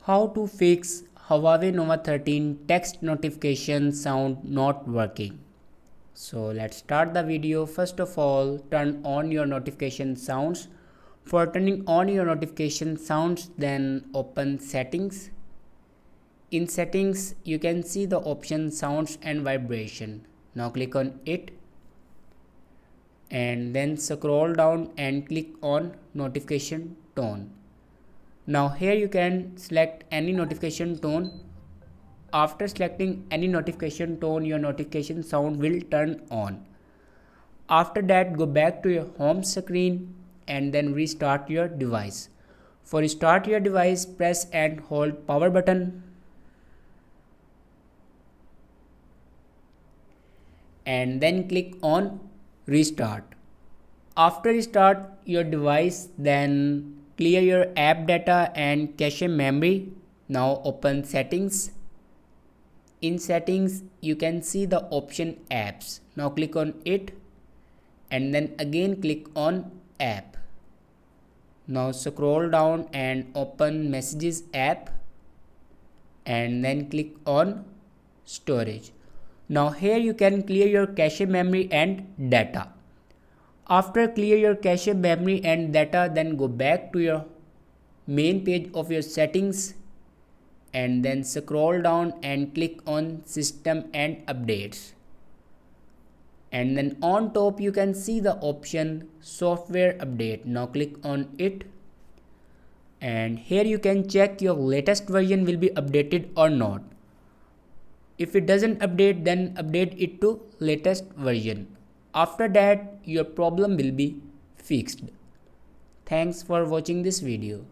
How to fix Huawei Nova 13 text notification sound not working. So let's start the video. First of all, turn on your notification sounds. For turning on your notification sounds, then open settings. In settings, you can see the option sounds and vibration. Now click on it and then scroll down and click on notification tone. Now here you can select any notification tone. After selecting any notification tone, your notification sound will turn on. After that, go back to your home screen and then restart your device. For restart your device, press and hold power button and then click on restart. After restart your device, then clear your app data and cache memory. Now open settings. In settings, you can see the option apps. Now click on it and then again click on app. Now scroll down and open messages app and then click on storage. Now here you can clear your cache memory and data. After clear your cache memory and data, then go back to your main page of your settings and then scroll down and click on system and updates. And then on top you can see the option software update. Now click on it and here you can check your latest version will be updated or not. If it doesn't update, then update it to latest version. After that, your problem will be fixed. Thanks for watching this video.